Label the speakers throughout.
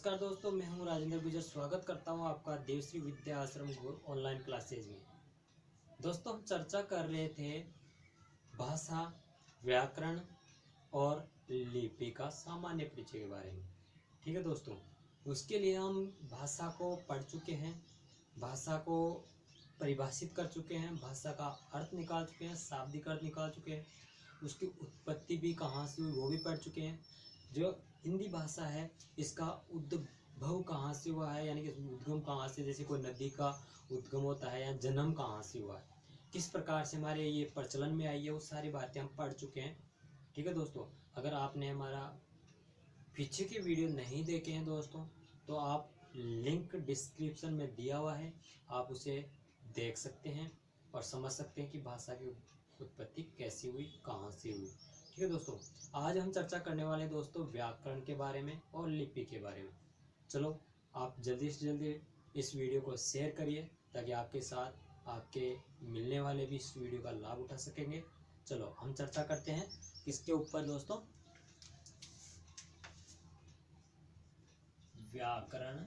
Speaker 1: नमस्कार दोस्तों, मैं हूं राजेंद्र गुजर। स्वागत करता हूं आपका देवश्री विद्या आश्रम गुरु ऑनलाइन क्लासेज में। दोस्तों, हम चर्चा कर रहे थे भाषा, व्याकरण और लिपि का सामान्य परिचय के बारे में। ठीक है दोस्तों, उसके लिए हम भाषा को पढ़ चुके हैं, भाषा को परिभाषित कर चुके हैं, भाषा का अर्थ निकाल चुके हैं, शाब्दिक अर्थ निकाल चुके हैं, उसकी उत्पत्ति भी कहाँ से हुई वो भी पढ़ चुके हैं। जो हिंदी भाषा है इसका उद्भव कहाँ से हुआ है, यानी कि उद्गम कहाँ से, जैसे कोई नदी का उद्गम होता है या जन्म कहाँ से हुआ है, किस प्रकार से हमारे ये प्रचलन में आई है, वो सारी बातें हम पढ़ चुके हैं। ठीक है दोस्तों, अगर आपने हमारा पीछे के वीडियो नहीं देखे हैं दोस्तों, तो आप लिंक डिस्क्रिप्शन में दिया हुआ है, आप उसे देख सकते हैं और समझ सकते हैं कि भाषा की उत्पत्ति कैसी हुई, कहाँ से हुई। ठीक है दोस्तों, आज हम चर्चा करने वाले हैं दोस्तों व्याकरण के बारे में और लिपि के बारे में। चलो, आप जल्दी से जल्दी इस वीडियो को शेयर करिए ताकि आपके साथ आपके मिलने वाले भी इस वीडियो का लाभ उठा सकेंगे। चलो हम चर्चा करते हैं किसके ऊपर दोस्तों, व्याकरण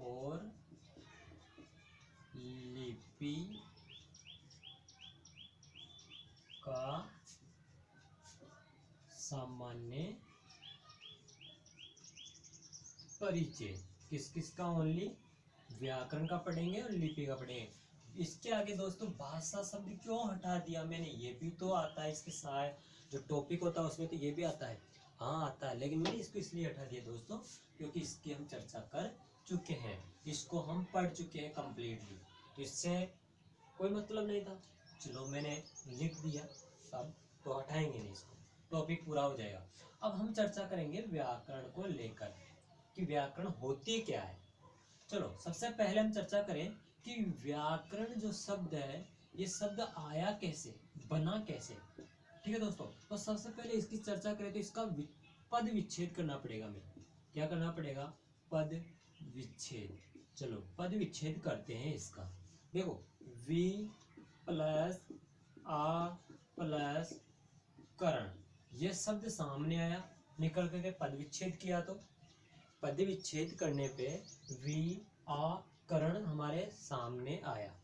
Speaker 1: और लिपि का सामान्य परिचय। किस किस का? ओनली व्याकरण का पढ़ेंगे और लिपि का पढ़ेंगे। इसके आगे दोस्तों भाषा शब्द क्यों हटा दिया मैंने, ये भी तो आता है इसके साथ जो टॉपिक होता है उसमें तो ये भी आता है। हाँ आता है, लेकिन मैंने इसको इसलिए हटा दिया दोस्तों क्योंकि इसकी हम चर्चा कर चुके हैं, इसको हम पढ़ चुके हैं कंप्लीटली, तो इससे कोई मतलब नहीं था। चलो मैंने लिख दिया, अब तो हटाएंगे नहीं इसको, टॉपिक पूरा हो जाएगा। अब हम चर्चा करेंगे व्याकरण को लेकर कि व्याकरण होती क्या है। चलो सबसे पहले हम चर्चा करें कि व्याकरण जो शब्द है ये शब्द आया कैसे, बना कैसे। ठीक है दोस्तों, तो सबसे पहले इसकी चर्चा करें तो इसका पद विच्छेद करना पड़ेगा। हमें क्या करना पड़ेगा? पद विच्छेद। चलो पद विच्छेद करते हैं इसका। देखो, वी प्लस आ प्लस करण, ये शब्द सामने आया, निकल करके पद विच्छेद किया, तो पद विच्छेद करने पे वी आ करण हमारे सामने आया,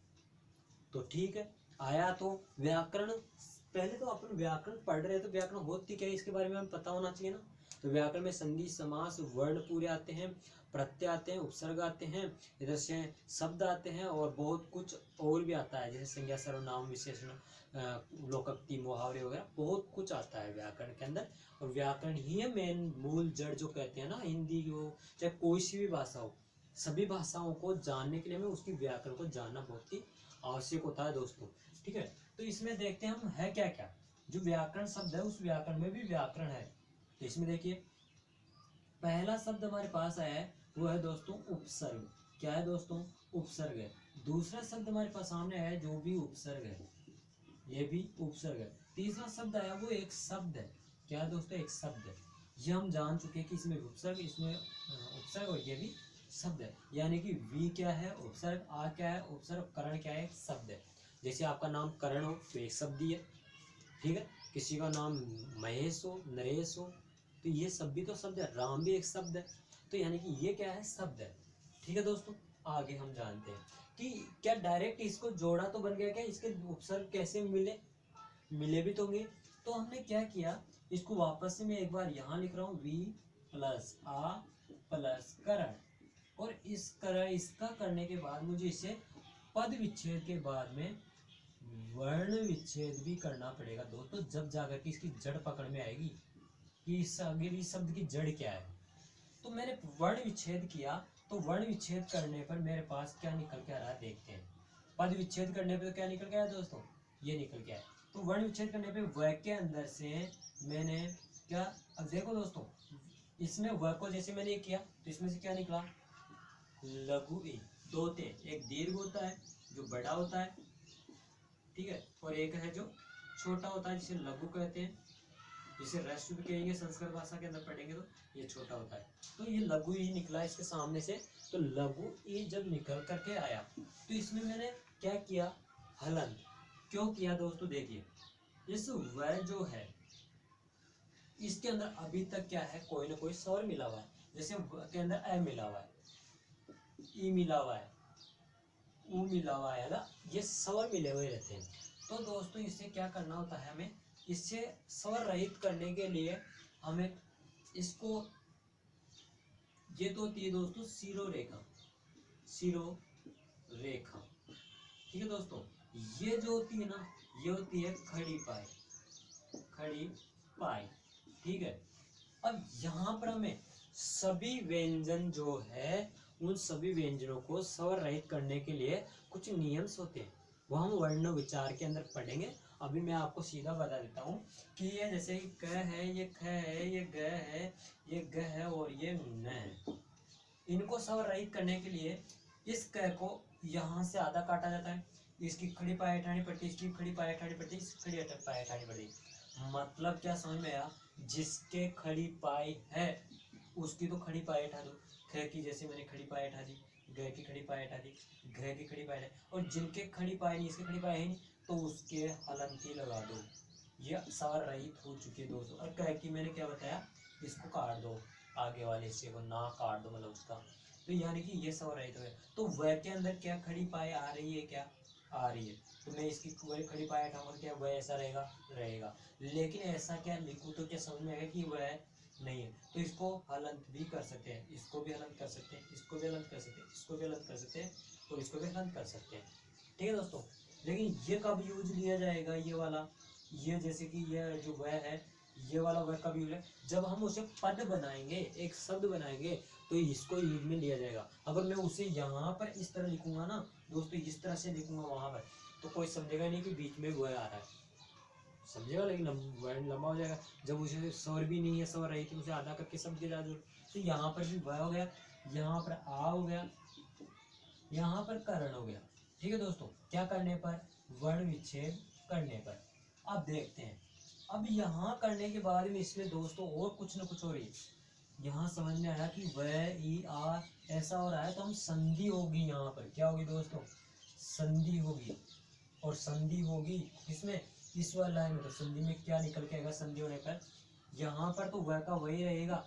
Speaker 1: तो ठीक है। आया तो व्याकरण, पहले तो अपन व्याकरण पढ़ रहे हैं तो व्याकरण होती क्या है इसके बारे में हमें पता होना चाहिए ना। तो व्याकरण में संधि, समास, वर्ण पूरे आते हैं, प्रत्यय आते हैं, उपसर्ग आते हैं, इधर से शब्द आते हैं और बहुत कुछ और भी आता है, जैसे संज्ञा, सर्वनाम, विशेषण, लोकोक्ति, मुहावरे वगैरह बहुत कुछ आता है व्याकरण के अंदर। और व्याकरण ही है मेन, मूल जड़ जो कहते हैं ना, हिंदी हो चाहे कोई सी भी भाषा हो, सभी भाषाओं को जानने के लिए हमें उसकी व्याकरण को जानना बहुत ही आवश्यक होता है दोस्तों। ठीक है, तो इसमें देखते हैं हम है क्या क्या। जो व्याकरण शब्द है उस व्याकरण में भी व्याकरण है, तो इसमें देखिए पहला शब्द हमारे पास आया है वो है दोस्तों उपसर्ग। क्या है दोस्तों? उपसर्ग है। दूसरा शब्द हमारे पास सामने आया है जो भी उपसर्ग है, ये भी उपसर्ग है। तीसरा शब्द आया वो एक शब्द है। क्या है दोस्तों? एक शब्द है। ये हम जान चुके हैं कि इसमें उपसर्ग, इसमें उपसर्ग और ये भी शब्द है। यानी कि वी क्या है? उपसर्ग। आ क्या है? उपसर्ग। करण क्या है? शब्द है। जैसे आपका नाम करण हो तो एक शब्द ही है। ठीक है, किसी का नाम महेश हो, नरेश हो, तो ये सब भी तो शब्द है। राम भी एक शब्द है, तो यानी कि ये क्या है? शब्द है। ठीक है दोस्तों, आगे हम जानते हैं कि क्या डायरेक्ट इसको जोड़ा तो बन गया क्या, इसके उपसर्ग कैसे मिले, मिले भी तो होंगे। तो हमने क्या किया, इसको वापस से मैं एक बार यहाँ लिख रहा हूँ, वी प्लस आ प्लस करण, और इसका करने के बाद मुझे इसे पद विच्छेद के बाद में वर्ण विच्छेद भी करना पड़ेगा दोस्तों, जब जाकर के इसकी जड़ पकड़ में आएगी कि इस अगली शब्द की जड़ क्या है। तो मैंने वर्ण विच्छेद किया, तो वर्ण विच्छेद करने पर मेरे पास क्या निकल के आ रहा है देखते हैं। पद विच्छेद करने पे तो क्या निकल के आया दोस्तों? ये निकल के आया। तो वर्ण विच्छेद करने पे व के अंदर से मैंने क्या, अब देखो दोस्तों, इसमें व को जैसे मैंने किया तो इसमें से क्या निकला? लघु ई। दो थे, एक दीर्घ होता है जो बड़ा होता है, ठीक है, और एक है जो छोटा होता है जिसे लघु कहते हैं, जिसे ह्रस्व भी कहेंगे संस्कृत भाषा के अंदर पढ़ेंगे तो ये छोटा होता है। तो ये लघु ई निकला इसके सामने से, तो लघु ई जब निकल करके आया तो इसमें मैंने क्या किया? हलन। क्यों किया दोस्तों? देखिए, इस व जो है इसके अंदर अभी तक क्या है, कोई ना कोई स्वर मिला हुआ है। जैसे व के अंदर ए मिला हुआ है, ई मिला हुआ है, ऊ मिला हुआ है ना, ये स्वर मिले हुए रहते हैं। तो दोस्तों इससे क्या करना होता है हमें, इससे स्वर रहित करने के लिए हमें इसको, ये तो होती है दोस्तों सिरो रेखा, सिरो रेखा, ठीक है दोस्तों। ये जो होती है ना, ये होती है खड़ी पाई, खड़ी पाई, ठीक है। अब यहाँ पर हमें सभी व्यंजन जो है, उन सभी व्यंजनों को स्वर रहित करने के लिए कुछ नियम्स होते हैं, वो हम वर्ण विचार के अंदर पढ़ेंगे। अभी मैं आपको सीधा बता देता हूँ कि ये जैसे क है, ये ख है, ये ग है, ये ग है और ये न है। इनको स्वर रहित करने के लिए इस क को यहाँ से आधा काटा जाता है, इसकी खड़ी पाई हटानी पड़ती है, इसकी खड़ी पाई हटानी पड़ती है, इसकी खड़ी पाई हटानी पड़ती है। मतलब क्या समझ में आया, जिसके खड़ी पाई है उसकी तो खड़ी पाई हटा दो, ख की जैसे मैंने खड़ी पाई हटा दी, ग की खड़ी पाई हटा दी, घ की खड़ी पाई हटा दी, और जिनके खड़ी पाई नहीं, इसकी खड़ी पाई है नहीं, तो उसके हलंती लगा दो। ये स्वर रहित हो चुके दोस्तों। और कह की मैंने क्या बताया, इसको काट दो, आगे वाले हिस्से को ना काट दो, मतलब उसका, तो यानी कि ये स्वर रहित हो गया। तो वह के अंदर क्या खड़ी पाई आ रही है, क्या आ रही है, तो मैं इसकी वह खड़ी पाई हटाऊंगा, क्या वह ऐसा रहेगा, रहेगा। लेकिन ऐसा क्या लिखूं तो क्या समझ में आएगा कि वह नहीं है, तो इसको हलंत भी कर सकते हैं, इसको भी हलंत कर सकते हैं, इसको भी हलंत कर सकते हैं, इसको भी हलंत कर सकते हैं, और इसको भी हलंत कर सकते हैं, ठीक है दोस्तों। लेकिन ये कब यूज लिया जाएगा, ये वाला, ये जैसे कि ये जो वह है, ये वाला वह कब यूज है, जब हम उसे पद बनाएंगे, एक शब्द बनाएंगे, तो इसको यूज में लिया जाएगा। अगर मैं उसे यहाँ पर इस तरह लिखूंगा ना दोस्तों, इस तरह से लिखूंगा वहां पर, तो कोई समझेगा नहीं कि बीच में वह आ रहा है, समझेगा, लेकिन वर्ड लंबा हो जाएगा। जब उसे स्वर भी नहीं है, स्वर रही थी, उसे आधा करके शब्द के जा दो, तो यहाँ पर भी वह हो गया, यहाँ पर आ हो गया, यहाँ पर करण हो गया, ठीक है दोस्तों। क्या करने पर, वर्ण विच्छेद करने पर। अब देखते हैं, अब यहाँ करने के बाद में इसमें दोस्तों और कुछ न कुछ हो रही है। यहाँ समझ में आया कि वह ई आ ऐसा हो रहा है, तो हम संधि होगी, यहाँ पर क्या होगी दोस्तों, संधि होगी। और संधि होगी किसमें, इस वाला लाइन में, तो संधि में क्या निकल के आएगा, संधि होने पर यहाँ पर तो वह का वही रहेगा,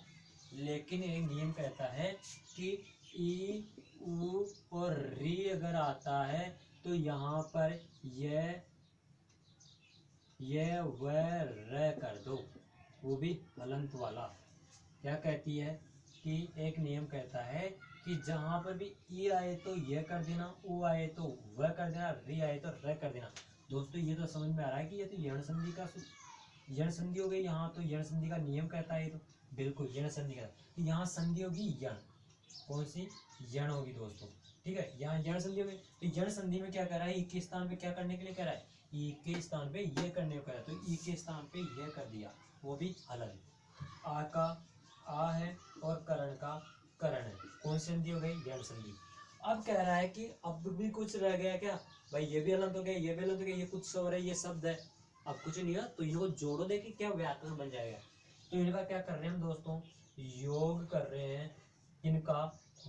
Speaker 1: लेकिन एक नियम कहता है कि ई उ और री अगर आता है तो यहाँ पर यह वह र कर दो, वो भी हलंत वाला। क्या कहती है कि एक नियम कहता है कि जहां पर भी ई आए तो यह कर देना, उ आए तो वह कर देना, री आए तो र कर देना। दोस्तों ये तो समझ में आ रहा है कि ये तो यण संधि का यण संधि हो गई। यहाँ तो यण संधि का नियम कहता है, तो बिल्कुल यण संधि का, तो यहाँ संधि होगी यण, कौन सी, यण होगी दोस्तों, ठीक है। यहाँ यण संधि हो गई, तो यण संधि में क्या कर रहा है, ई के स्थान पे क्या करने के लिए कह रहा है, ई के स्थान पे ये करने को कह रहा है, तो ई के स्थान पे ये कर दिया, वो भी हलन। आ का आ है और करण का करण है, कौन सी संधि हो गई, यण संधि। अब कह रहा है कि अब भी कुछ रह गया क्या, भाई ये भी हलंत हो गया, ये भी हलंत हो गया, ये कुछ हो रहा है, ये शब्द है, अब कुछ नहीं है, तो इनको जोड़ो, देखिए क्या व्याकरण बन जाएगा। तो इनका क्या कर रहे हैं हम दोस्तों, योग कर रहे हैं, इनका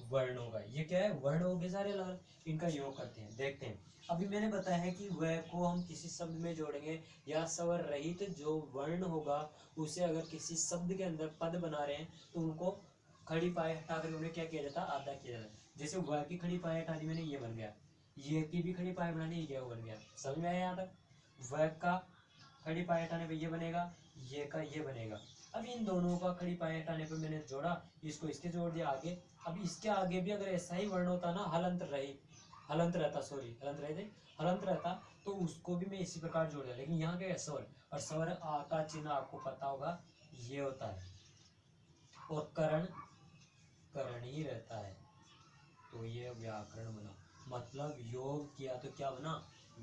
Speaker 1: वर्णों का, ये क्या है, वर्ण हो गए सारे अलग, इनका योग करते हैं, देखते हैं। अभी मैंने बताया है कि वह को हम किसी शब्द में जोड़ेंगे, या स्वर रहित जो वर्ण होगा उसे अगर किसी शब्द के अंदर पद बना रहे हैं, तो उनको खड़ी पाए हटाकर उन्हें क्या किया जाता है, आधा किया जाता है। जैसे वह की खड़ी पाए हटा दी मैंने, ये बन गया, ये की भी खड़ी पाए बनानी, ये बन गया, समझ में आया यहाँ तक। वह का खड़ी पाए हटाने पे ये बनेगा, ये का ये बनेगा। अब इन दोनों का खड़ी पाए हटाने पे मैंने जोड़ा, इसको इसके जोड़ दिया आगे। अब इसके आगे भी अगर ऐसा ही वर्ण होता ना, हलंत रही, हलंत रहता, सॉरी हलंत रहते, हलंत रहता, तो उसको भी मैं इसी प्रकार जोड़ दिया। लेकिन यहाँ क्या है, स्वर, और स्वर आ का चिन्ह आपको पता होगा, ये होता है, और करण करण ही रहता है, तो ये व्याकरण बना। मतलब योग किया तो क्या बना,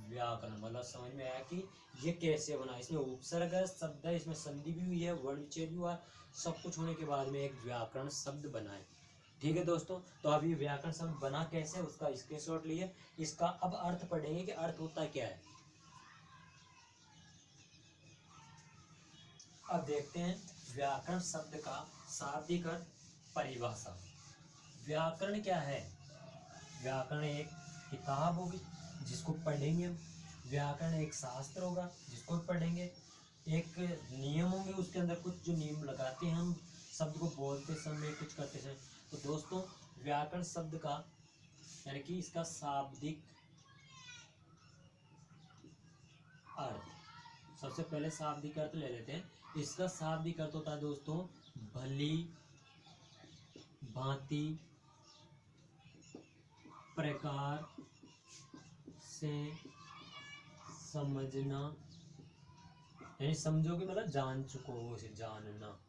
Speaker 1: व्याकरण। मतलब समझ में आया कि ये कैसे बना, इसमें उपसर्ग है, शब्द है, इसमें संधि भी हुई है, वर्ण विच्छेद भी हुआ, सब कुछ होने के बाद में एक व्याकरण शब्द बना है, ठीक है दोस्तों। तो अब ये व्याकरण शब्द बना कैसे, उसका स्क्रीनशॉट लिए, इसका अब अर्थ पढ़ेंगे कि अर्थ होता क्या है। अब देखते हैं व्याकरण शब्द का शाब्दिक अर्थ, परिभाषा। व्याकरण क्या है, व्याकरण एक किताब होगी जिसको पढ़ेंगे हम, व्याकरण एक शास्त्र होगा जिसको पढ़ेंगे, एक नियम होंगे, उसके अंदर कुछ जो नियम लगाते हैं हम शब्द को बोलते समय, कुछ करते समय। तो दोस्तों व्याकरण शब्द का यानी कि इसका शाब्दिक अर्थ, सबसे पहले शाब्दिक अर्थ ले लेते हैं। इसका शाब्दिक अर्थ होता है दोस्तों भली भांति प्रकार से समझना, यानी समझोगे मतलब जान चुको हो, उसे जानना,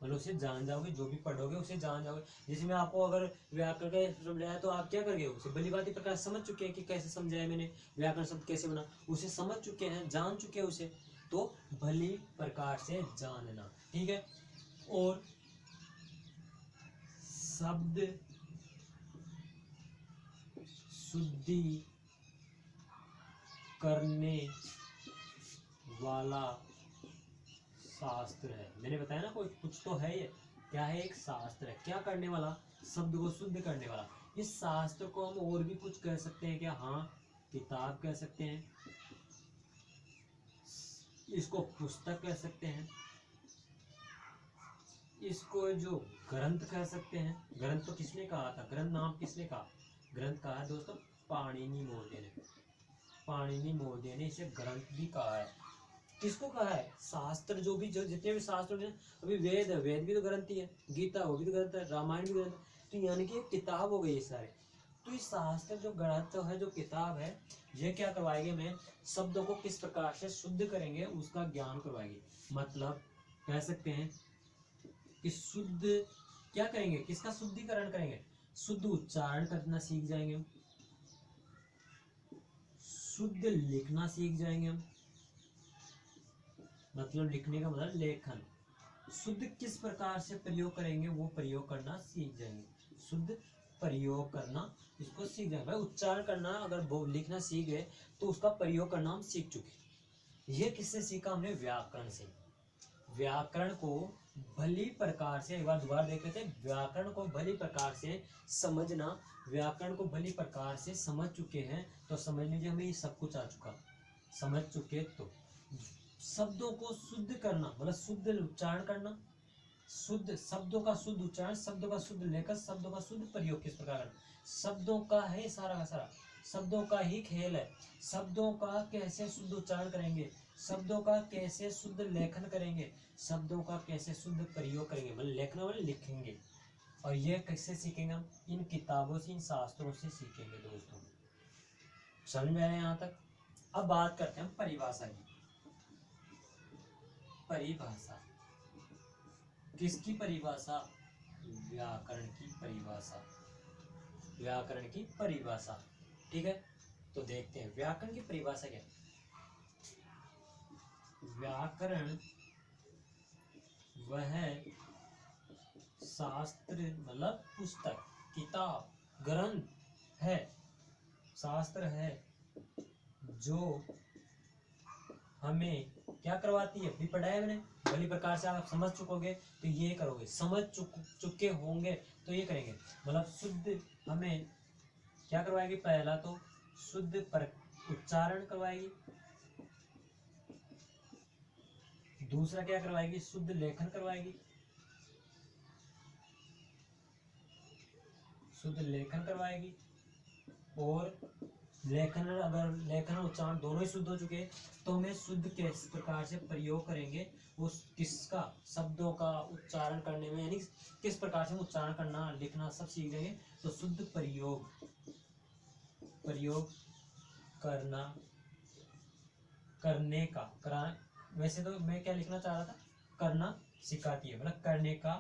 Speaker 1: मतलब उसे जान जाओगे, जो भी पढ़ोगे उसे जान जाओगे। जैसे मैं आपको अगर व्याकरण का समझाया तो आप क्या करोगे, उसे भली भांति प्रकार समझ चुके हैं कि कैसे समझाया मैंने, व्याकरण शब्द कैसे बना, उसे समझ चुके हैं, जान चुके हैं उसे, तो भली प्रकार से जानना, ठीक है। और शब्द शुद्धि करने वाला शास्त्र है। मैंने बताया ना कोई कुछ तो है, ये क्या है, एक शास्त्र है। क्या करने वाला, शब्द को शुद्ध करने वाला। इस शास्त्र को हम और भी कुछ कह सकते हैं क्या, हाँ किताब कह सकते हैं, इसको पुस्तक कह सकते हैं, इसको जो ग्रंथ कह सकते हैं। ग्रंथ तो किसने कहा था, ग्रंथ नाम किसने कहा, ग्रंथ कहा है दोस्तों पाणिनि महोदय ने। पाणिनि महोदय ने इसे ग्रंथ भी कहा है। किसको कहा है, शास्त्र, जो भी जो जितने भी शास्त्र हैं, अभी वेद है, वेद भी तो ग्रंथ ही है, गीता वो भी तो ग्रंथ है, रामायण भी ग्रंथ है। तो यानी कि एक किताब हो गई ये सारे। तो ये शास्त्र जो ग्रंथ है, जो किताब है, ये क्या करवाएगी, हमें शब्दों को किस प्रकार से शुद्ध करेंगे उसका ज्ञान करवाएगी। मतलब कह सकते हैं कि शुद्ध क्या करेंगे, किसका शुद्धिकरण करेंगे, शुद्ध उच्चारण करना सीख जाएंगे हम, शुद्ध लिखना सीख जाएंगे हम, मतलब लिखने का मतलब लेखन। शुद्ध किस प्रकार से प्रयोग करेंगे वो प्रयोग करना सीख जाएंगे, शुद्ध प्रयोग करना इसको सीख जाएंगे। भाई उच्चारण करना अगर वो लिखना सीख गए तो उसका प्रयोग करना हम सीख चुके। ये किससे सीखा हमने, व्याकरण से। व्याकरण को भली प्रकार से, एक बार दोबारा देख लेते हैं, व्याकरण को भली प्रकार से समझना, व्याकरण को भली प्रकार से समझ चुके हैं तो समझ लीजिए हमें ये सब कुछ आ चुका। समझ चुके तो शब्दों को शुद्ध करना मतलब शुद्ध उच्चारण करना, शुद्ध शब्दों का शुद्ध उच्चारण, शब्दों का शुद्ध लेखन, शब्दों का शुद्ध प्रयोग किस प्रकार करना। शब्दों का है सारा का सारा, शब्दों का ही खेल है। शब्दों का कैसे शुद्ध उच्चारण करेंगे, शब्दों का कैसे शुद्ध लेखन करेंगे, शब्दों का कैसे शुद्ध प्रयोग करेंगे, मतलब लेखना मतलब लिखेंगे। और ये कैसे सीखेंगे हम, इन किताबों से, इन शास्त्रों से सीखेंगे दोस्तों। समझ में आया यहाँ तक। अब बात करते हैं परिभाषा की। परिभाषा किसकी परिभाषा, व्याकरण की परिभाषा, व्याकरण की परिभाषा, ठीक है। तो देखते हैं व्याकरण की परिभाषा क्या है। व्याकरण वह शास्त्र मतलब पुस्तक, किताब, ग्रंथ है, शास्त्र है जो हमें क्या करवाती है, अभी पढ़ा है मैंने, भली प्रकार से आप समझ चुकोगे तो ये करोगे, समझ चुके होंगे तो ये करेंगे, मतलब शुद्ध हमें क्या करवाएगी, पहला तो शुद्ध उच्चारण करवाएगी, दूसरा क्या करवाएगी, शुद्ध लेखन करवाएगी, शुद्ध लेखन करवाएगी। और लेखन, अगर लेखन और उच्चारण दोनों ही शुद्ध हो चुके तो हमें शुद्ध किस प्रकार से प्रयोग करेंगे उस किसका, शब्दों का उच्चारण करने में, यानी किस प्रकार से उच्चारण करना लिखना सब सीख जाएंगे। तो शुद्ध प्रयोग, प्रयोग करना, करने का, करा, वैसे तो मैं क्या लिखना चाह रहा था, करना सिखाती है, मतलब करने का,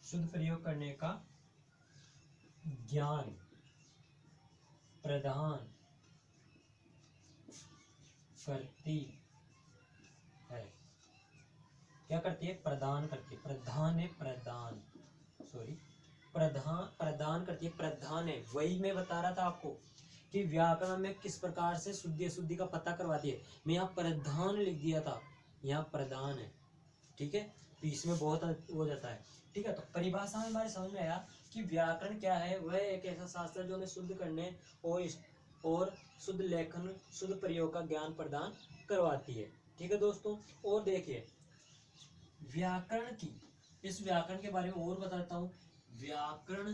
Speaker 1: शुद्ध प्रयोग करने का ज्ञान प्रदान करती है। क्या करती है, प्रदान करती है, प्रधान है, प्रदान, सॉरी, प्रधान, प्रदान करती है, प्रधान है। वही मैं बता रहा था आपको कि व्याकरण में किस प्रकार से शुद्धि अशुद्धि का पता करवाती है। मैं यहाँ प्रधान लिख दिया था, यहाँ प्रदान है, ठीक है। तो इसमें बहुत हो जाता है, ठीक है। तो परिभाषा में हमारे समझ में आया कि व्याकरण क्या है, वह एक ऐसा शास्त्र जो हमें शुद्ध करने और और शुद्ध लेखन, शुद्ध प्रयोग का ज्ञान प्रदान करवाती है। ठीक है दोस्तों। और देखिए व्याकरण की, इस व्याकरण के बारे में और बताता हूँ। व्याकरण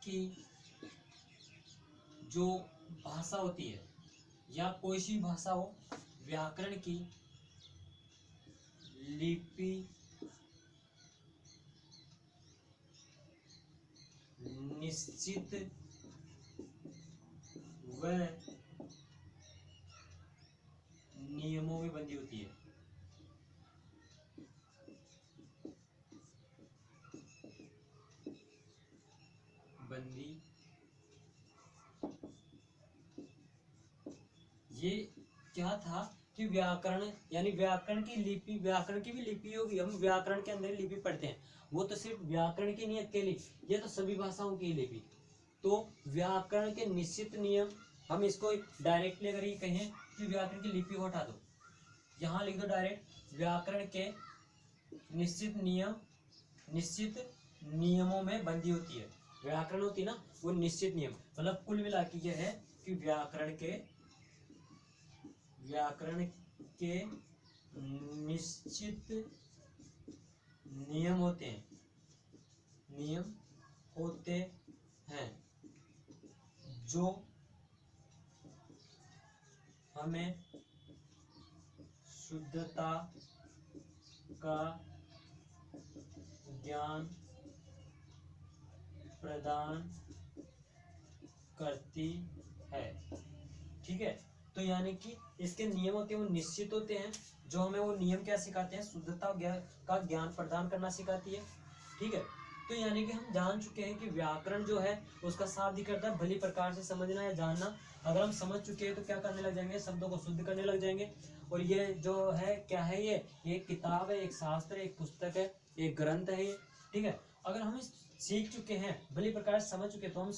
Speaker 1: की जो भाषा होती है या कोई सी भाषा हो, व्याकरण की लिपि निश्चित व नियमों में बंधी होती है। बंदी, ये क्या था कि व्याकरण यानी व्याकरण की लिपि, व्याकरण की भी लिपि होगी, हम व्याकरण के अंदर लिपि पढ़ते हैं, वो तो सिर्फ व्याकरण की नहीं अकेली, ये तो सभी भाषाओं की लिपि। तो व्याकरण के निश्चित नियम, हम इसको डायरेक्टली अगर ये कहें कि व्याकरण की लिपि को हटा दो, यहाँ लिख दो डायरेक्ट, व्याकरण के निश्चित नियम, निश्चित नियमों में बंधी होती है। व्याकरण होती है ना, वो निश्चित नियम, मतलब कुल मिला के यह है कि व्याकरण के निश्चित नियम होते हैं, नियम होते हैं जो हमें शुद्धता का ज्ञान प्रदान करती है। ठीक है। तो यानी कि इसके नियम होते हैं वो निश्चित होते हैं, जो हमें वो नियम क्या सिखाते हैं, शुद्धता का ज्ञान प्रदान करना सिखाती है। ठीक है। तो यानी कि हम जान चुके हैं कि व्याकरण जो है उसका शाब्दिक अर्थ है भली प्रकार से समझना या जानना। अगर हम समझ चुके हैं तो क्या करने लग जाएंगे, शब्दों को शुद्ध करने लग जाएंगे। और ये जो है क्या है, ये एक किताब है, एक शास्त्र है, एक पुस्तक है, एक ग्रंथ है ये। ठीक है। अगर हम सीख चुके हैं, भली प्रकार से समझ चुके हैं, तो हम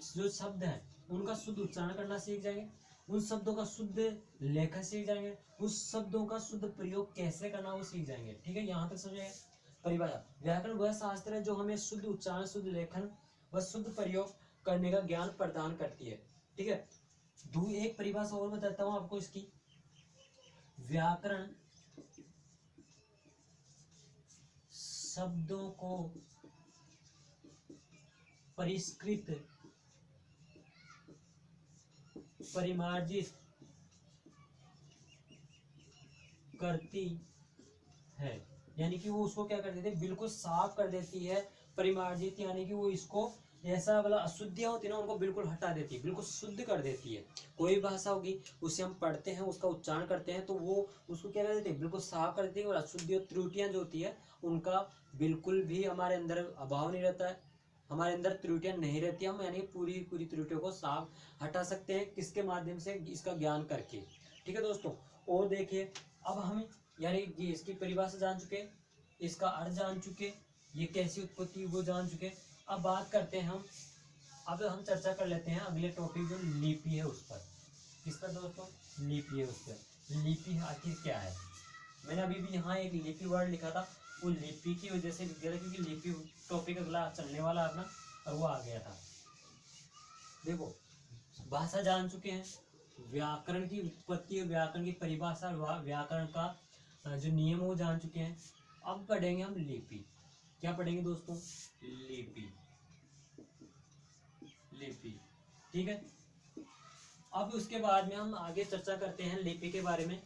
Speaker 1: जो शब्द हैं उनका शुद्ध उच्चारण करना सीख जाएंगे, उन शब्दों का शुद्ध लेखन सीख जाएंगे, उस शब्दों का शुद्ध प्रयोग कैसे करना वो सीख जाएंगे। ठीक है। यहाँ तक समझे परिभाषा। व्याकरण वह शास्त्र है जो हमें शुद्ध उच्चारण, शुद्ध लेखन व शुद्ध प्रयोग करने का ज्ञान प्रदान करती है। ठीक है। एक परिभाषा और बताता हूँ आपको इसकी। व्याकरण शब्दों को परिष्कृत, परिमार्जित करती है, यानी कि वो उसको क्या कर देती है, बिल्कुल साफ कर देती है। परिमार्जित यानी कि वो इसको ऐसा वाला अशुद्धियां होती है ना, उनको बिल्कुल हटा देती है, बिल्कुल शुद्ध कर देती है। कोई भाषा होगी उसे हम पढ़ते हैं, उसका उच्चारण करते हैं, तो वो उसको क्या कर देती है, बिल्कुल साफ कर देती है। और अशुद्धि और त्रुटियां जो होती है उनका बिल्कुल भी हमारे अंदर अभाव नहीं रहता है, हमारे अंदर त्रुटियां नहीं रहती। हम यानी पूरी पूरी त्रुटियों को साफ हटा सकते हैं, किसके माध्यम से, इसका ज्ञान करके। ठीक है दोस्तों। और देखिए अब हम यानी ये इसकी परिभाषा जान चुके, इसका अर्थ जान चुके, ये कैसी उत्पत्ति वो जान चुके। अब बात करते हैं अब हम चर्चा कर लेते हैं अगले टॉपिक जो लिपि है उस पर। किस पर दोस्तों, लिपि है उस पर। लिपि आखिर क्या है, मैंने अभी भी यहाँ एक लिपि वर्ड लिखा था, वो लिपि की वजह से लिख दिया था क्योंकि लिपि टॉपिक अगला चलने वाला अपना, और वो आ गया था। देखो भाषा जान चुके हैं, व्याकरण की उत्पत्ति, व्याकरण की परिभाषा, व्याकरण का जो नियम वो जान चुके हैं। अब पढ़ेंगे हम लिपि। क्या पढ़ेंगे दोस्तों, लिपि, लिपि। ठीक है। अब उसके बाद में हम आगे चर्चा करते हैं लिपि के बारे में।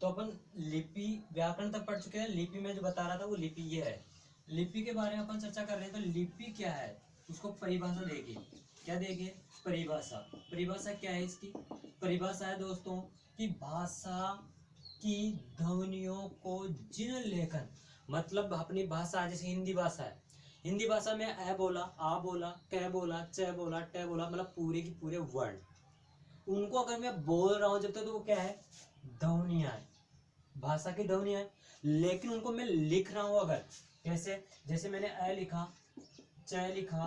Speaker 1: तो अपन लिपि व्याकरण तक पढ़ चुके हैं, लिपि में जो बता रहा था वो लिपि ये है। लिपि के बारे में अपन चर्चा कर रहे हैं। तो लिपि क्या है, उसको परिभाषा देगी, क्या देगी, परिभाषा। परिभाषा क्या है इसकी, परिभाषा है दोस्तों कि भाषा की ध्वनियों को जिन लेखन, मतलब अपनी भाषा जैसे हिंदी भाषा है, हिंदी भाषा में अ बोला, आ बोला, क बोला, च बोला, ट बोला, मतलब पूरे की पूरे वर्ड, उनको अगर मैं बोल रहा हूँ जब तक तो वो क्या है, ध्वनियाँ है, भाषा की ध्वनियाँ है। लेकिन उनको मैं लिख रहा हूँ अगर, कैसे, जैसे मैंने अ लिखा, च लिखा,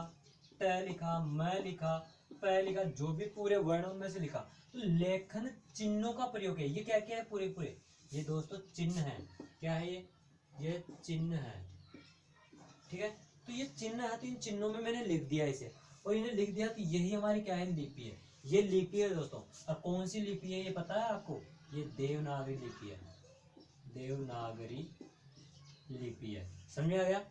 Speaker 1: ट लिखा, म लिखा, प लिखा, जो भी पूरे वर्णों में से लिखा, तो लेखन चिन्हों का प्रयोग है। ये क्या क्या है, पूरे पूरे ये दोस्तों चिन्ह है। क्या है ये चिन्ह है। ठीक है। तो ये चिन्ह है, तो इन चिन्हों में मैंने लिख दिया इसे, और इन्हें लिख दिया, तो यही हमारी क्या है, लिपि है। ये लिपि है दोस्तों। और कौन सी लिपि है ये पता है आपको, ये देवनागरी लिपि है, देवनागरी लिपि है। समझ में आ गया।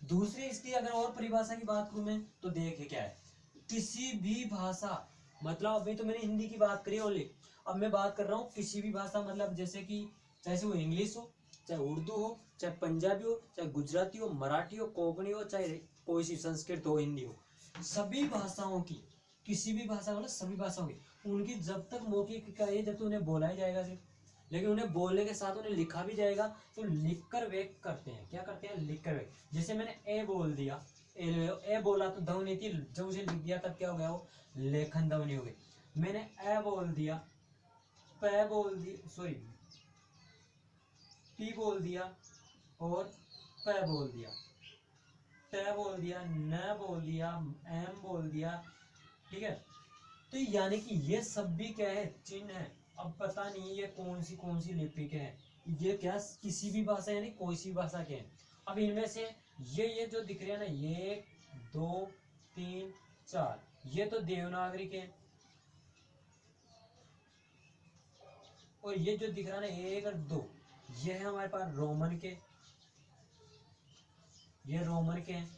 Speaker 1: दूसरी इसकी अगर और परिभाषा की बात करूं मैं, तो देखिए क्या है, किसी भी भाषा, मतलब अभी तो मैंने हिंदी की बात करी ओनली, अब मैं बात कर रहा हूँ किसी भी भाषा, मतलब जैसे कि चाहे वो इंग्लिश हो, चाहे उर्दू हो, चाहे पंजाबी हो, चाहे गुजराती हो, मराठी हो, कोंकणी हो, चाहे कोई सी संस्कृत हो, हिंदी हो, सभी भाषाओं की, किसी भी भाषा मतलब सभी भाषाओं की, उनकी जब तक मौखिक इकाई है, जब तक उन्हें बोला ही जाएगा सिर्फ, लेकिन उन्हें बोलने के साथ उन्हें लिखा भी जाएगा। तो लिखकर व्यक्त करते हैं, क्या करते हैं, लिखकर व्यक्त। जैसे मैंने ए बोल दिया, ए बोला तो ध्वनि थी, जब उसे लिख दिया तब क्या हो गया, वो लेखन ध्वनि हो गई। मैंने ए बोल दिया, प बोल दिया, सॉरी पी बोल दिया, और प बोल दिया, ट बोल दिया, न बोल दिया, एम बोल दिया, ठीक है। तो यानी कि ये सब भी क्या है, चिन्ह है। अब पता नहीं ये कौन सी लिपि के हैं, ये क्या किसी भी भाषा यानी कोई सी भाषा के हैं। अब इनमें से ये जो दिख रहे हैं ना, ये 2 3 4, ये तो देवनागरी के हैं, और ये जो दिख रहा है ना 1 और 2, ये है हमारे पास रोमन के, ये रोमन के हैं।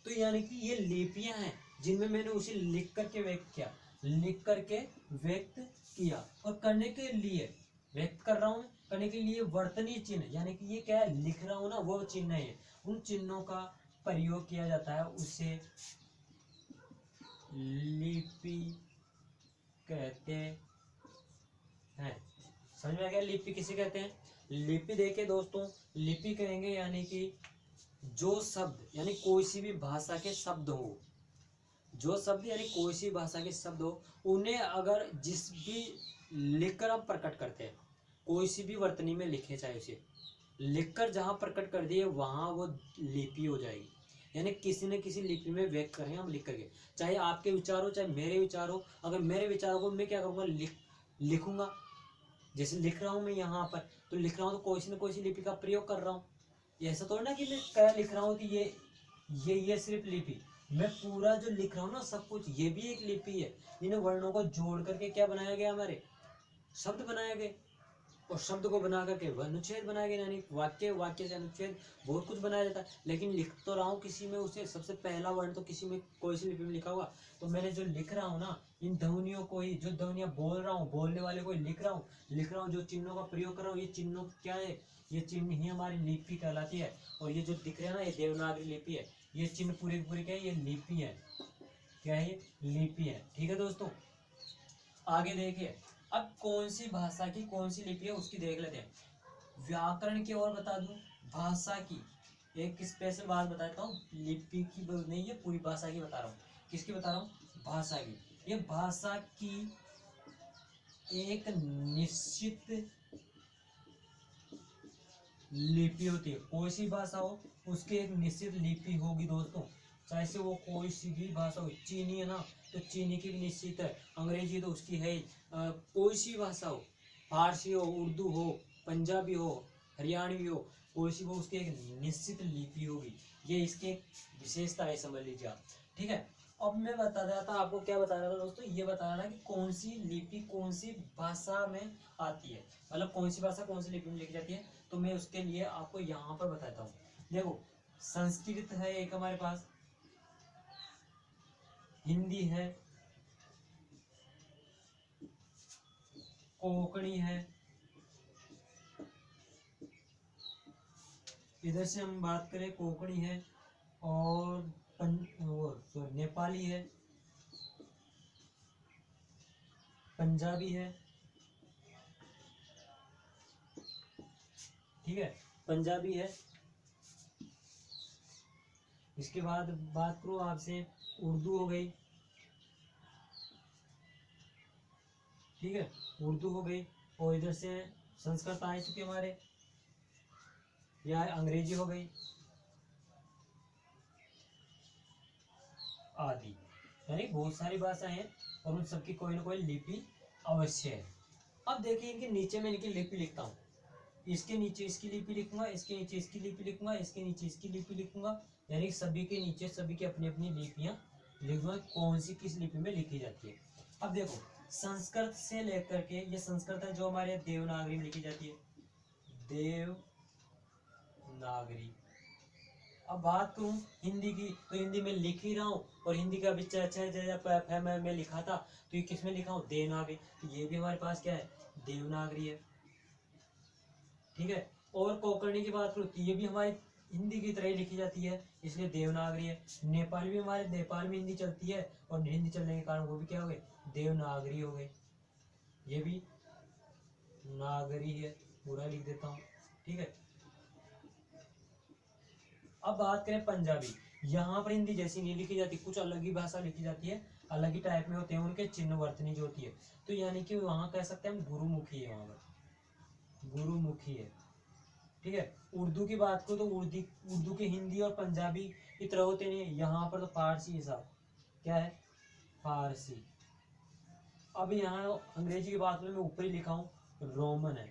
Speaker 1: तो यानी कि ये लिपियां हैं जिनमें मैंने उसे लिख करके व्यक्त किया, लिख करके व्यक्त किया। और करने के लिए व्यक्त कर रहा हूं, करने के लिए वर्तनीय चिन्ह, यानी कि ये क्या है, लिख रहा हूं ना, वो चिन्ह है। उन चिन्हों का प्रयोग किया जाता है, उसे लिपि कहते हैं। समझ में आ गया, लिपि किसे कहते हैं। लिपि देखिए दोस्तों, लिपि कहेंगे यानी कि जो शब्द, यानी कोई सी भी भाषा के शब्द हो, जो शब्द यानी कोई सी भाषा के शब्द हो, उन्हें अगर जिस भी लिखकर हम प्रकट करते हैं, कोई सी भी वर्तनी में लिखे, चाहे उसे लिखकर जहां प्रकट कर दिए वहां वो लिपि हो जाएगी। यानी किसी न किसी लिपि में व्यक्त करें हम लिख करके, चाहे आपके विचार हो चाहे मेरे विचार हो। अगर मेरे विचारों को मैं क्या करूंगा, लिखूंगा, जैसे लिख रहा हूं मैं यहाँ पर, तो लिख रहा हूँ तो कोई सी न कोई सी लिपि का प्रयोग कर रहा हूँ। ऐसा थोड़ा ना कि मैं क्या लिख रहा हूँ कि ये सिर्फ लिपि, मैं पूरा जो लिख रहा हूँ ना सब कुछ, ये भी एक लिपि है। इन वर्णों को जोड़ करके क्या बनाया गया, हमारे शब्द बनाए गए, और शब्द को बना करके अनुच्छेद बनाए गए, यानी वाक्य, वाक्य से अनुच्छेद, बहुत कुछ बनाया जाता है। लेकिन लिख तो रहा हूँ किसी में, उसे सबसे पहला वर्ण तो किसी में कोई सी लिपि में लिखा हुआ। तो मैंने जो लिख रहा हूँ ना, इन ध्वनियों को ही, जो ध्वनियाँ बोल रहा हूँ, बोलने वाले को ही लिख रहा हूँ, जो चिन्हों का प्रयोग कर रहा हूँ, ये चिन्हों क्या है, ये चिन्ह ही हमारी लिपि कहलाती है। और ये जो दिख रहे हैं ना, ये देवनागरी लिपि है। ये चिन्ह पूरे पूरे क्या है, ये लिपि है, क्या है, ये लिपि है। ठीक है दोस्तों, आगे देखिए, अब कौन सी भाषा की कौन सी लिपि है उसकी देख लेते हैं। व्याकरण की और बता दूं, भाषा की एक स्पेशल बात बताता हूँ, लिपि की नहीं, ये पूरी भाषा की बता रहा हूँ। किसकी बता रहा हूँ, भाषा की। ये भाषा की एक निश्चित लिपि होती है, कोई सी भाषा हो उसकी एक निश्चित लिपि होगी दोस्तों, चाहे से वो कोई सी भी भाषा हो। चीनी है ना, तो चीनी की भी निश्चित है, अंग्रेजी तो उसकी है ही। कोई सी भाषा हो, फारसी हो, उर्दू हो, पंजाबी हो, हरियाणवी हो, कोई सी वो, उसकी एक निश्चित लिपि होगी। ये इसकी विशेषता है, समझ लीजिए आप। ठीक है, अब मैं बता रहा था आपको, क्या बता रहा था दोस्तों, ये बता रहा था कि कौन सी लिपि कौन सी भाषा में आती है, मतलब कौन सी भाषा कौन सी लिपि में लिखी जाती है। तो मैं उसके लिए आपको यहाँ पर बताता हूँ। देखो, संस्कृत है एक हमारे पास, हिंदी है, कोंकणी है, इधर से हम बात करें कोंकणी है, और नेपाली है, पंजाबी है, ठीक है, पंजाबी है। इसके बाद बात करूँ आपसे, उर्दू हो गई, ठीक है, उर्दू हो गई। और इधर से संस्कृत आ चुके हमारे, या अंग्रेजी हो गई, आदि। यानी बहुत सारी भाषाएं हैं, और उन सबकी कोई ना कोई लिपि अवश्य है। अब देखिए, इनके नीचे मैं इनकी लिपि लिखता हूँ, इसके नीचे इसकी लिपि लिखूंगा, इसके नीचे इसकी लिपि लिखूंगा, इसके नीचे इसकी लिपि लिखूंगा, यानी कि सभी के नीचे सभी की अपनी अपनी लिपियां लिखो, कौन सी किस लिपि में लिखी जाती है। अब देखो संस्कृत से लेकर के, ये संस्कृत है जो हमारे देवनागरी में लिखी जाती है, देवनागरी। अब बात करूं हिंदी की, तो हिंदी में लिख ही रहा हूँ, और हिंदी का भी मैं लिखा था, तो ये किस में लिखा हूँ, देवनागरी। तो ये भी हमारे पास क्या है, देवनागरी है, ठीक है। और कोंकणी की बात करूँ तो ये भी हमारी हिंदी की तरह ही लिखी जाती है, इसलिए देवनागरी है। नेपाली भी, हमारे नेपाल में हिंदी चलती है, और हिंदी चलने के कारण वो भी क्या हो गए, देवनागरी हो गए। ये भी नागरी है, पूरा लिख देता हूँ, ठीक है। अब बात करें पंजाबी, यहाँ पर हिंदी जैसी नहीं लिखी जाती, कुछ अलग ही भाषा लिखी जाती है, अलग ही टाइप में होते हैं उनके चिन्ह वर्तनी जो होती है। तो यानी कि वहाँ कह सकते हैं हम गुरुमुखी है, वहाँ पर गुरुमुखी है, ठीक है। उर्दू की बात करो तो उर्दू के हिंदी और पंजाबी की तरह होते नहीं है, यहाँ पर तो फारसी है साहब, क्या है, फारसी। अब यहाँ अंग्रेजी की बात करूँ, मैं ऊपर ही लिखा हूँ रोमन है।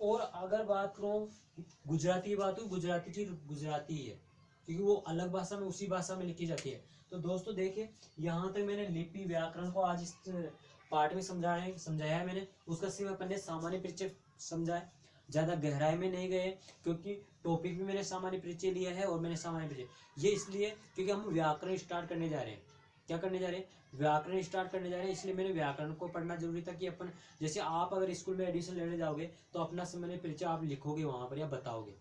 Speaker 1: और अगर बात करूँ गुजराती की बात हो, गुजराती चीज गुजराती है, क्योंकि वो अलग भाषा में उसी भाषा में लिखी जाती है। तो दोस्तों देखिए, यहाँ तक मैंने लिपि व्याकरण को आज इस पार्ट में समझाया है मैंने, उसका सिर्फ अपन ने सामान्य परिचय समझा है, ज़्यादा गहराई में नहीं गए, क्योंकि टॉपिक भी मैंने सामान्य परिचय लिया है, और मैंने सामान्य परिचय ये इसलिए क्योंकि हम व्याकरण स्टार्ट करने जा रहे हैं। क्या करने जा रहे हैं, व्याकरण स्टार्ट करने जा रहे हैं, इसलिए मैंने व्याकरण को पढ़ना जरूरी था कि अपन, जैसे आप अगर स्कूल में एडमिशन लेने जाओगे तो अपना सामान्य परिचय आप लिखोगे वहाँ पर, या बताओगे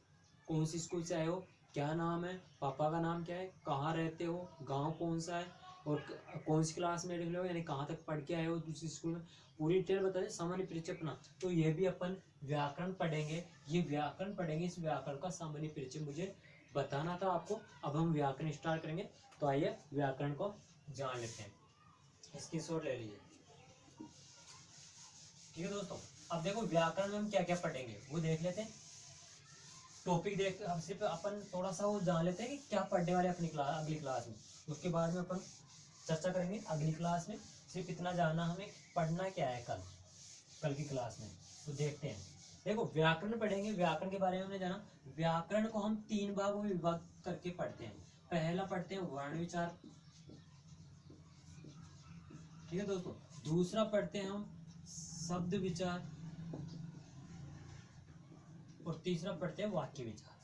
Speaker 1: कौन सी स्कूल से आए हो, क्या नाम है, पापा का नाम क्या है, कहाँ रहते हो, गांव कौन सा है, और कौन सी क्लास में एडमिशन लो, यानी कहाँ तक पढ़ के आए हो दूसरी स्कूल में, पूरी डिटेल बता दें, सामान्य परिचय अपना। तो ये भी अपन व्याकरण पढ़ेंगे, ये व्याकरण पढ़ेंगे, इस व्याकरण का सामान्य परिचय मुझे बताना था आपको। अब हम व्याकरण स्टार्ट करेंगे, तो आइए व्याकरण को जान लेते हैं, इसकी शॉट ले लीजिए, ठीक है दोस्तों। अब देखो व्याकरण में हम क्या क्या पढ़ेंगे वो देख लेते हैं, टॉपिक देख, अब सिर्फ अपन थोड़ा सा वो जान लेते हैं कि क्या पढ़ने वाले अपनी क्लास, अगली क्लास में, उसके बाद में अपन चर्चा करेंगे अगली क्लास में। सिर्फ इतना जानना हमें, पढ़ना क्या है कल की क्लास में, तो देखते हैं। देखो व्याकरण पढ़ेंगे, व्याकरण के बारे में हमने जाना, व्याकरण को हम 3 भागों में विभाजित करके पढ़ते हैं। पहला पढ़ते हैं वर्ण विचार, ठीक है दोस्तों। दूसरा पढ़ते हैं हम शब्द विचार, और तीसरा पढ़ते हैं वाक्य विचार,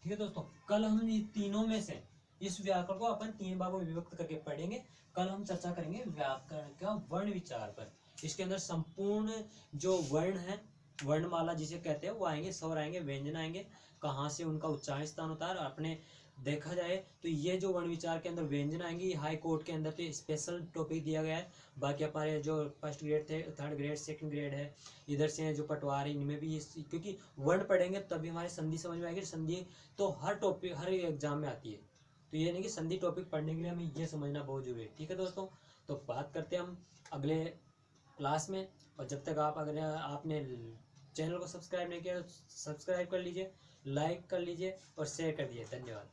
Speaker 1: ठीक है दोस्तों। कल हम ये तीनों में से इस व्याकरण को अपन 3 भागों में विभक्त करके पढ़ेंगे। कल हम चर्चा करेंगे व्याकरण का वर्ण विचार पर। इसके अंदर संपूर्ण जो वर्ण है, वर्णमाला जिसे कहते हैं, वो आएंगे, स्वर आएंगे, व्यंजन आएंगे, कहाँ से उनका उच्चारण स्थान होता है। अपने देखा जाए तो ये जो वर्ण विचार के अंदर व्यंजन आएंगे, हाई कोर्ट के अंदर तो स्पेशल टॉपिक दिया गया है। बाकी हमारे जो फर्स्ट ग्रेड थे, थर्ड ग्रेड, सेकंड ग्रेड है, इधर से जो पटवारी, इनमें भी क्योंकि वर्ण पढ़ेंगे तभी हमारी संधि समझ में आएगी। संधि तो हर टॉपिक, हर एग्जाम में आती है, तो ये नहीं कि संधि टॉपिक पढ़ने के लिए हमें ये समझना बहुत जरूरी है, ठीक है दोस्तों। तो बात करते हैं हम अगले क्लास में, और जब तक आप, अगर आपने चैनल को सब्सक्राइब नहीं किया तो सब्सक्राइब कर लीजिए, लाइक कर लीजिए और शेयर कर दीजिए। धन्यवाद।